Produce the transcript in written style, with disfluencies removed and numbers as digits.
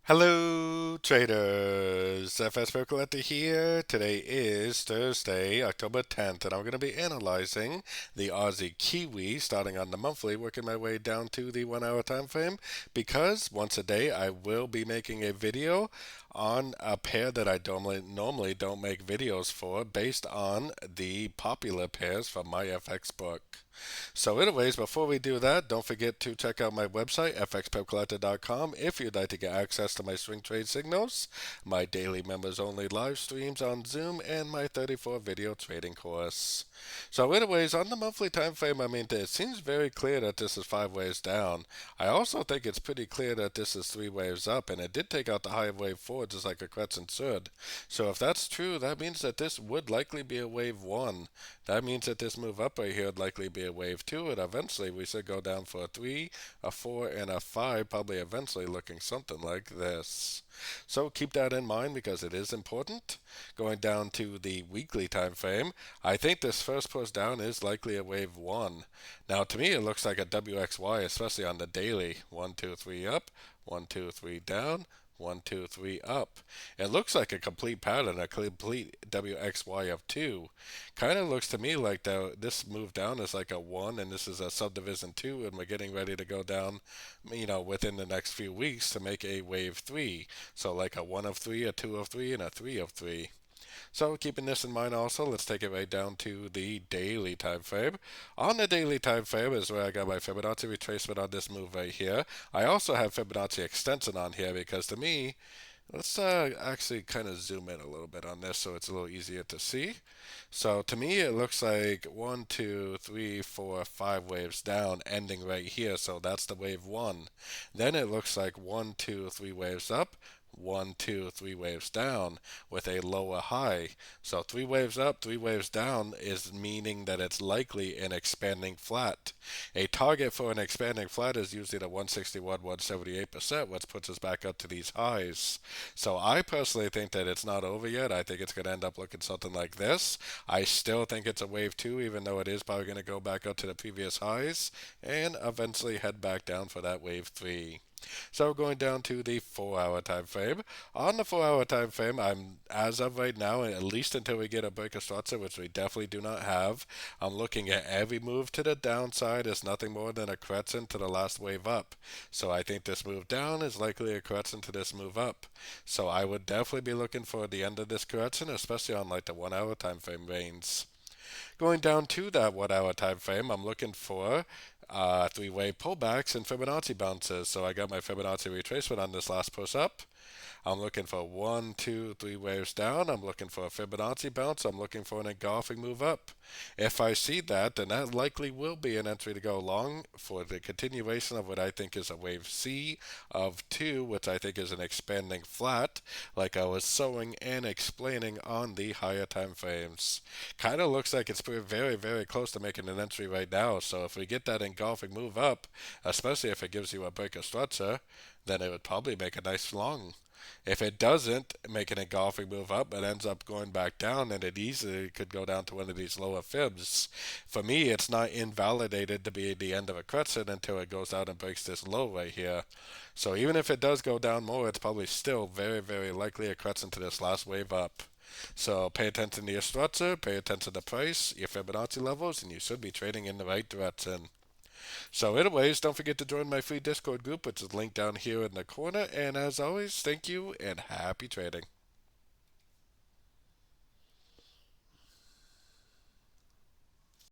Hello, traders. FS Pro Collector here. Today is Thursday, October 10th, and I'm going to be analyzing the Aussie Kiwi starting on the monthly, working my way down to the 1 hour time frame because once a day I will be making a video on a pair that I normally don't make videos for based on the popular pairs from my FX book. So anyways, before we do that, don't forget to check out my website, fxpepcollector.com, if you'd like to get access to my swing trade signals, my daily members only live streams on Zoom, and my 34 video trading course. So anyways, on the monthly time frame, it seems very clear that this is 5 waves down. I also think it's pretty clear that this is 3 waves up, and it did take out the high wave forward just like a crescent should. So if that's true, that means that this would likely be a wave 1. That means that this move up right here would likely be a wave 2, and eventually we should go down for a 3, a 4, and a 5, probably eventually looking something like this. So keep that in mind because it is important. Going down to the weekly time frame, I think this first push down is likely a wave 1. Now to me it looks like a WXY, especially on the daily. 1, 2, 3 up, 1, 2, 3 down, 1, 2, 3 up. It looks like a complete pattern, a complete WXY of 2. Kind of looks to me like this move down is like a 1 and this is a subdivision 2 and we're getting ready to go down, within the next few weeks to make a wave 3. So like a 1 of 3, a 2 of 3, and a 3 of 3. So keeping this in mind also, let's take it right down to the daily time frame. On the daily time frame is where I got my Fibonacci retracement on this move right here. I also have Fibonacci extension on here because to me, let's actually kind of zoom in a little bit on this so it's a little easier to see. So to me, it looks like 1, 2, 3, 4, 5 waves down, ending right here. So that's the wave 1. Then it looks like 1, 2, 3 waves up, 1, 2, 3 waves down with a lower high. So 3 waves up, 3 waves down is meaning that it's likely an expanding flat. A target for an expanding flat is usually the 161, 178%, which puts us back up to these highs. So I personally think that it's not over yet. I think it's going to end up looking something like this. I still think it's a wave 2, even though it is probably going to go back up to the previous highs and eventually head back down for that wave 3. So going down to the 4 hour time frame. On the 4 hour time frame, I'm as of right now, at least until we get a break of structure, which we definitely do not have, I'm looking at every move to the downside is nothing more than a crescent to the last wave up. So I think this move down is likely a crescent to this move up. So I would definitely be looking for the end of this crescent, especially on like the 1 hour time frame range. Going down to that 1 hour time frame, I'm looking for 3 wave pullbacks and Fibonacci bounces. So I got my Fibonacci retracement on this last push up. I'm looking for 1, 2, 3 waves down. I'm looking for a Fibonacci bounce. I'm looking for an engulfing move up. If I see that, then that likely will be an entry to go long for the continuation of what I think is a wave C of 2, which I think is an expanding flat, like I was showing and explaining on the higher time frames. Kind of looks like it's very, very close to making an entry right now. So if we get that engulfing move up, especially if it gives you a break of structure, then it would probably make a nice long. If it doesn't make an engulfing move up but ends up going back down, then it easily could go down to one of these lower fibs. For me, it's not invalidated to be the end of a crescent until it goes out and breaks this low right here. So even if it does go down more, it's probably still very, very likely a crescent to this last wave up. So pay attention to your structure, pay attention to price, your Fibonacci levels, and you should be trading in the right direction. So, anyways, don't forget to join my free Discord group, which is linked down here in the corner. And as always, thank you and happy trading.